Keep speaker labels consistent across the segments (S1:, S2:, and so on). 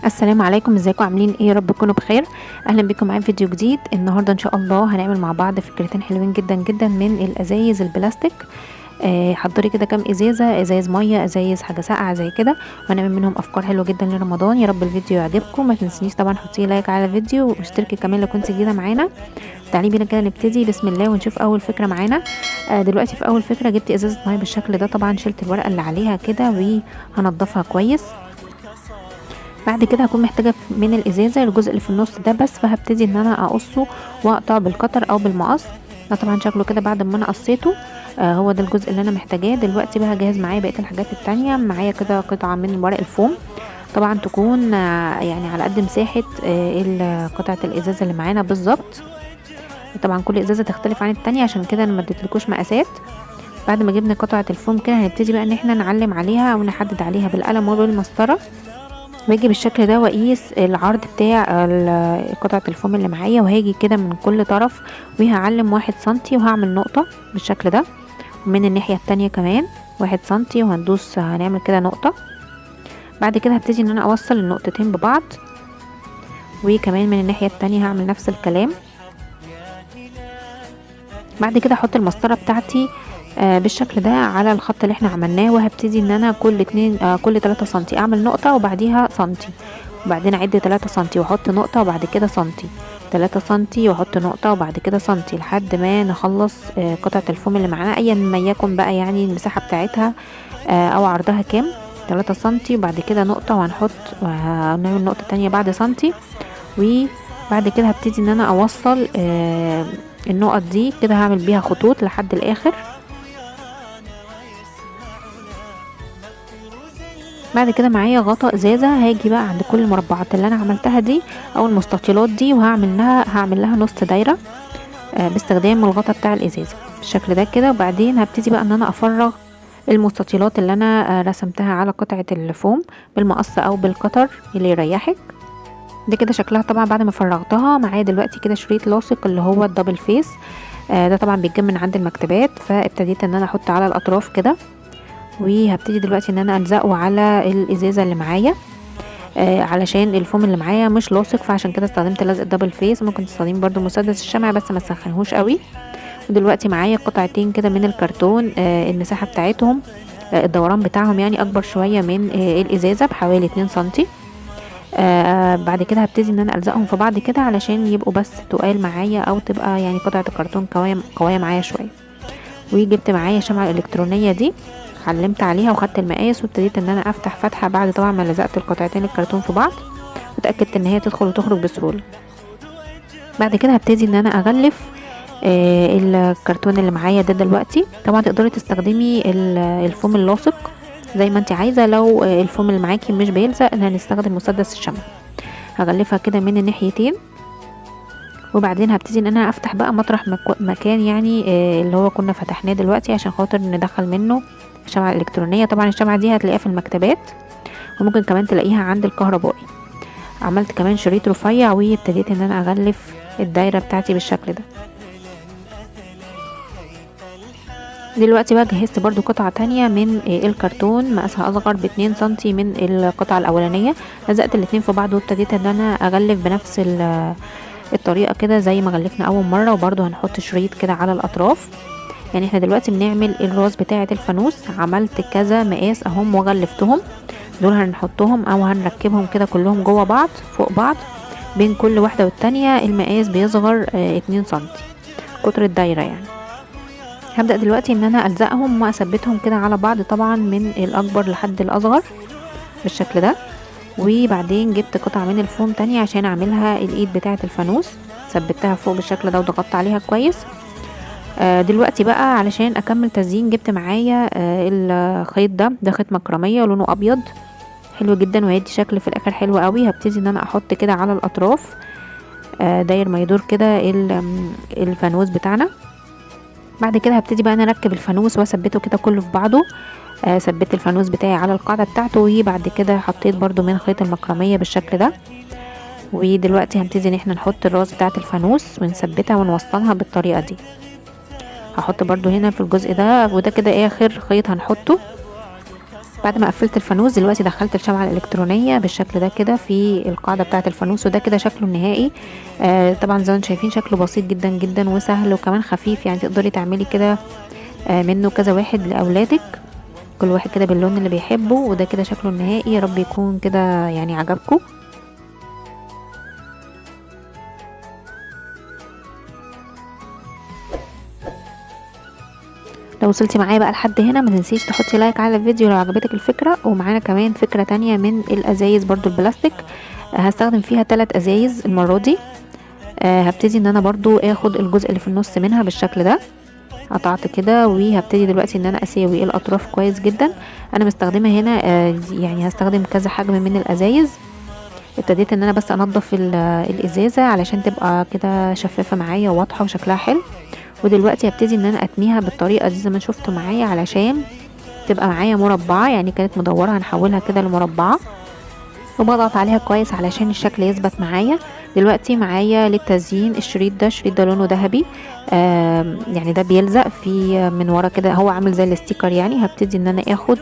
S1: السلام عليكم، ازيكم عاملين ايه؟ يا رب تكونوا بخير. اهلا بكم معايا في فيديو جديد. النهارده ان شاء الله هنعمل مع بعض فكرتين حلوين جدا جدا من الازايز البلاستيك. حضري كده كام ازايز ميه، ازايز حاجه ساقعه زي كده، وهنعمل منهم افكار حلوه جدا لرمضان. يا رب الفيديو يعجبكم. ما تنسيش طبعا حطي لايك على الفيديو واشتركي كمان لو كنت جديده معانا. تعالي بينا كده نبتدي بسم الله ونشوف اول فكره معانا. دلوقتي في اول فكره جبت ازازه ميه بالشكل ده. طبعا شلت الورقه اللي عليها كده وهنضفها كويس. بعد كده هكون محتاجه من الازازه الجزء اللي في النص ده بس، فهبتدي ان انا اقصه واقطعه بالقطر او بالمقص. ده طبعا شكله كده بعد ما انا قصيته. هو ده الجزء اللي انا محتاجاه. دلوقتي بقى هجهز معايا بقيه الحاجات التانية. معايا كده قطعه من ورق الفوم، طبعا تكون يعني على قد مساحه قطعه الازازه اللي معانا بالظبط. طبعا كل ازازه تختلف عن التانية، عشان كده انا ما اديتلكوش مقاسات. بعد ما جبنا قطعه الفوم كده هنبتدي بقى ان احنا نعلم عليها ونحدد عليها بالقلم وبالمسطره. باجي بالشكل ده واقيس العرض بتاع قطعة الفوم اللي معايا، وهاجي كده من كل طرف وهعلم 1 سنتي وهعمل نقطة بالشكل ده. ومن الناحية التانية كمان 1 سنتي وهندوس هنعمل كده نقطة. بعد كده هبتدي ان انا اوصل النقطتين ببعض، وكمان من الناحية التانية هعمل نفس الكلام. بعد كده احط المسطرة بتاعتي بالشكل ده على الخط اللي احنا عملناه، وهبتدي ان انا كل 3 سنتي اعمل نقطة وبعديها سنتي، وبعدين اعد 3 سنتي واحط نقطة وبعد كده سنتي، 3 سنتي واحط نقطة وبعد كده سنتي، لحد ما نخلص قطعة الفوم اللي معانا ايا ما يكن بقى، يعني المساحة بتاعتها او عرضها كام. 3 سنتي وبعد كده نقطة، وهنعمل نقطة تانية بعد سنتي. وبعد كده هبتدي ان انا اوصل النقط دي كده، هعمل بيها خطوط لحد الاخر. بعد كده معايا غطاء ازازه، هاجي بقى عند كل المربعات اللي انا عملتها دي او المستطيلات دي، هعمل لها نص دايره باستخدام الغطاء بتاع الازازه بالشكل ده كده. وبعدين هبتدي بقى ان انا افرغ المستطيلات اللي انا رسمتها على قطعه الفوم بالمقص او بالقطر اللي يريحك. ده كده شكلها طبعا بعد ما فرغتها. معايا دلوقتي كده شريط لاصق اللي هو الدبل فيس. ده طبعا بيتجاب من عند المكتبات، فابتديت ان انا احط على الاطراف كده، وهبتدي دلوقتي ان انا الزقه على الازازه اللي معايا. علشان الفوم اللي معايا مش لاصق، فعشان كده استخدمت لزق دبل فيس. ممكن تستخدمي برضو مسدس الشمع بس ما تسخنهوش قوي. ودلوقتي معايا قطعتين كده من الكرتون، المساحه بتاعتهم الدوران بتاعهم يعني اكبر شويه من الازازه بحوالي 2 سنتي. بعد كده هبتدي ان انا الزقهم في بعض كده علشان يبقوا بس تقال معايا، او تبقى يعني قطعه الكرتون قويه معايا شويه. وجبت معايا شمعة الالكترونية دي، علمت عليها وخدت المقاس وابتديت ان انا افتح فتحة بعد طبعا ما لزقت القطعتين الكرتون في بعض، وتأكدت ان هي تدخل وتخرج بسهولة. بعد كده هبتدي ان انا اغلف الكرتون اللي معايا ده. دلوقتي طبعا تقدري تستخدمي الفوم اللاصق زي ما انت عايزة. لو الفوم اللي معاكي مش بيلزق هنستخدم مسدس الشمع. هغلفها كده من الناحيتين، وبعدين هبتدي ان انا افتح بقى مطرح مكان يعني اللي هو كنا فتحناه دلوقتي عشان خاطر ندخل منه الشمعة الالكترونية. طبعا الشمعة دي هتلاقيها في المكتبات، وممكن كمان تلاقيها عند الكهربائي. عملت كمان شريط رفيع وابتديت ان انا اغلف الدايرة بتاعتي بالشكل ده. دلوقتي بقى جهزت برضو قطعة تانية من الكرتون مقاسها اصغر ب2 سنتي من القطعة الاولانية. لزقت الاتنين في بعض وابتديت ان انا اغلف بنفس الطريقة كده زي ما غلفنا اول مرة. وبرضو هنحط شريط كده على الاطراف. يعني احنا دلوقتي بنعمل الراس بتاعة الفانوس. عملت كذا مقاس اهم وغلفتهم. دول هنحطهم او هنركبهم كده كلهم جوه بعض فوق بعض. بين كل واحدة والتانية المقاس بيصغر 2 سنتي قطر الدايرة يعني. هبدأ دلوقتي ان انا الزقهم واثبتهم كده على بعض، طبعا من الاكبر لحد الاصغر بالشكل ده. وبعدين جبت قطعة من الفوم تانية عشان اعملها الايد بتاعة الفانوس، ثبتها فوق بالشكل ده وضغطت عليها كويس. دلوقتي بقى علشان اكمل تزيين جبت معايا الخيط ده خيط مكرمية لونه ابيض حلو جدا، وهيدي شكل في الاخر حلو قوي. هبتدي ان انا احط كده على الاطراف داير ما يدور كده الفانوس بتاعنا. بعد كده هبتدي بقى انا اركب الفانوس واثبته كده كله في بعضه. ثبت الفانوس بتاعي على القاعدة بتاعته، وبعد كده حطيت برضو من خيط المكرمية بالشكل ده. ودلوقتي هنبتدي ان احنا نحط الراس بتاعة الفانوس ونثبتها ونوصلها بالطريقة دي. هحط برضو هنا في الجزء ده، وده كده اخر خيط هنحطه. بعد ما قفلت الفانوس دلوقتي دخلت الشمعة الإلكترونية بالشكل ده كده في القاعدة بتاعة الفانوس، وده كده شكله النهائي. طبعا زي ما انتم شايفين شكله بسيط جدا جدا وسهل وكمان خفيف، يعني تقدري تعملي كده منه كذا واحد لأولادك، كل واحد كده باللون اللي بيحبه. وده كده شكله النهائي، يا رب يكون كده يعني عجبكم. لو وصلتي معايا بقى لحد هنا ما تنسيش تحطي لايك على الفيديو لو عجبتك الفكرة. ومعانا كمان فكرة تانية من الازايز برضو البلاستيك، هستخدم فيها 3 ازايز المرة دي. هبتدي ان انا برضو اخد الجزء اللي في النص منها بالشكل ده، قطعت كده وهبتدي دلوقتي ان انا اساوي الاطراف كويس جدا. انا مستخدمة هنا يعني هستخدم كذا حجم من الازايز. ابتديت ان انا بس انضف الازازة علشان تبقى كده شفافة معايا وواضحة وشكلها حلو. ودلوقتي هبتدي ان انا اتنيها بالطريقة دي زي ما شفتوا معايا علشان تبقى معايا مربعة، يعني كانت مدورة هنحولها كده لمربعة، وبضغط عليها كويس علشان الشكل يثبت معايا. دلوقتي معايا للتزيين الشريط ده لونه ذهبي، يعني ده بيلزق في من ورا كده، هو عامل زي الاستيكر يعني. هبتدي ان انا اخد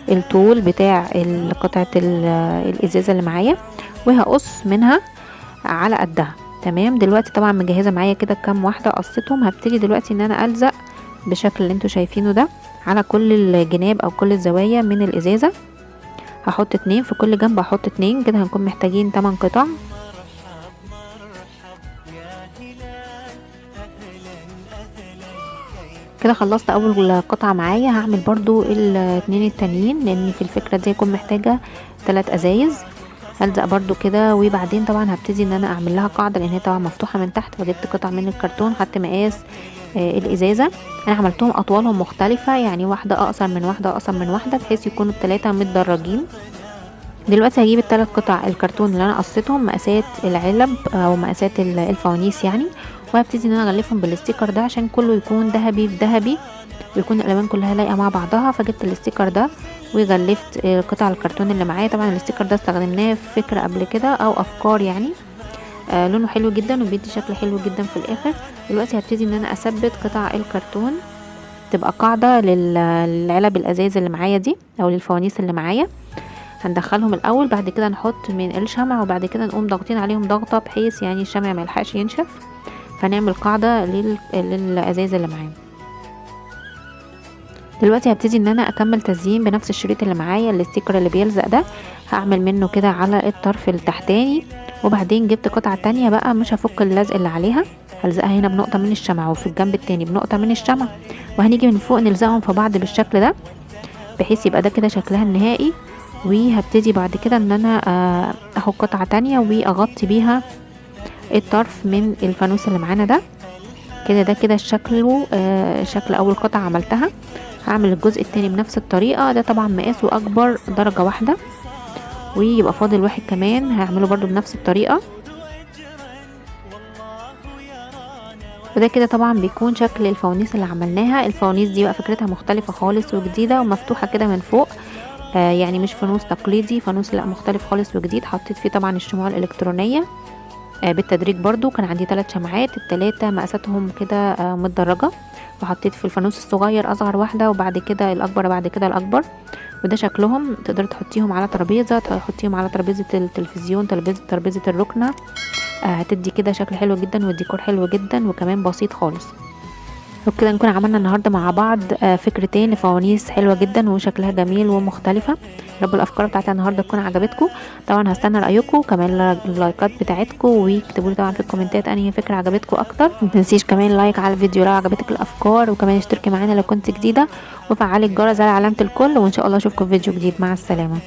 S1: الطول بتاع قطعة الازازة اللي معايا وهقص منها على قدها. تمام، دلوقتي طبعا مجهزة معايا كده كام واحدة قصتهم. هبتدي دلوقتي ان انا الزق بالشكل اللي انتوا شايفينه ده على كل الجناب او كل الزوايا من الازازة. هحط 2 في كل جنب، هحط 2 كده، هنكون محتاجين 8 قطع. كده خلصت اول قطعة معايا. هعمل برضو ال2 التانيين لان في الفكرة دي هكون محتاجة 3 ازايز. هلزق برضو كده، وبعدين طبعا هبتدي ان انا اعمل لها قاعدة لان هي طبعا مفتوحة من تحت، فجبت قطع من الكرتون خدت مقاس الازازة. انا عملتهم اطوالهم مختلفة، يعني واحدة اقصر من واحدة اقصر من واحدة بحيث يكونوا ال3 متدرجين. دلوقتي هجيب ال3 قطع الكرتون اللي انا قصيتهم مقاسات العلب او مقاسات الفوانيس يعني، وهبتدي ان انا اغلفهم بالاستيكر ده عشان كله يكون ذهبي في ذهبي ويكون الالوان كلها لايقه مع بعضها. فجبت الاستيكر ده وغلفت قطع الكرتون اللي معايا. طبعا الاستيكر ده استخدمناه في فكره قبل كده او افكار يعني. لونه حلو جدا وبيدي شكل حلو جدا في الاخر. دلوقتي هبتدي ان انا اثبت قطع الكرتون تبقى قاعده للعلب الازاز اللي معايا دي او للفوانيس اللي معايا. هندخلهم الاول، بعد كده نحط من الشمع، وبعد كده نقوم ضاغطين عليهم ضغطه بحيث يعني الشمع ما يلحقش ينشف، فنعمل قاعده للازاز اللي معايا. دلوقتي هبتدي ان انا اكمل تزيين بنفس الشريط اللي معايا الاستيكر اللي بيلزق ده، هعمل منه كده على الطرف التحتاني. وبعدين جبت قطعه تانية بقى مش هفك اللزق اللي عليها، هلزقها هنا بنقطه من الشمع وفي الجنب التاني بنقطه من الشمع، وهنيجي من فوق نلزقهم في بعض بالشكل ده بحيث يبقى ده كده شكلها النهائي. وهبتدي بعد كده ان انا اخد قطعة تانية واغطي بيها الطرف من الفانوس اللي معانا ده كده. ده كده شكله شكل اول قطعة عملتها. هعمل الجزء التاني بنفس الطريقة، ده طبعا مقاسه اكبر درجة واحدة، ويبقى فاضل واحد كمان هعمله برضو بنفس الطريقة. وده كده طبعا بيكون شكل الفوانيس اللي عملناها. الفوانيس دي بقى فكرتها مختلفة خالص وجديدة ومفتوحة كده من فوق، يعني مش فانوس تقليدي، فانوس لا مختلف خالص وجديد. حطيت فيه طبعا الشموع الالكترونيه بالتدريج. برضو كان عندي 3 شمعات، ال3 مقاساتهم كده متدرجه، وحطيت في الفانوس الصغير اصغر واحده وبعد كده الاكبر بعد كده الاكبر. وده شكلهم، تقدري تحطيهم على ترابيزه، تحطيهم على ترابيزه التلفزيون، ترابيزه الركنه، هتدي كده شكل حلو جدا والديكور حلو جدا وكمان بسيط خالص. وبكده نكون عملنا النهارده مع بعض فكرتين لفوانيس حلوه جدا وشكلها جميل ومختلفه. رب الافكار بتاعتي النهارده تكون عجبتكم. طبعا هستنى رايكم كمان اللايكات بتاعتكم، واكتبوا لي طبعا في الكومنتات انهي فكره عجبتكم اكتر. ما تنسيش كمان لايك على الفيديو لو عجبتك الافكار، وكمان اشتركي معانا لو كنت جديده وفعلي الجرس على علامه الكل. وان شاء الله اشوفكم في فيديو جديد. مع السلامه.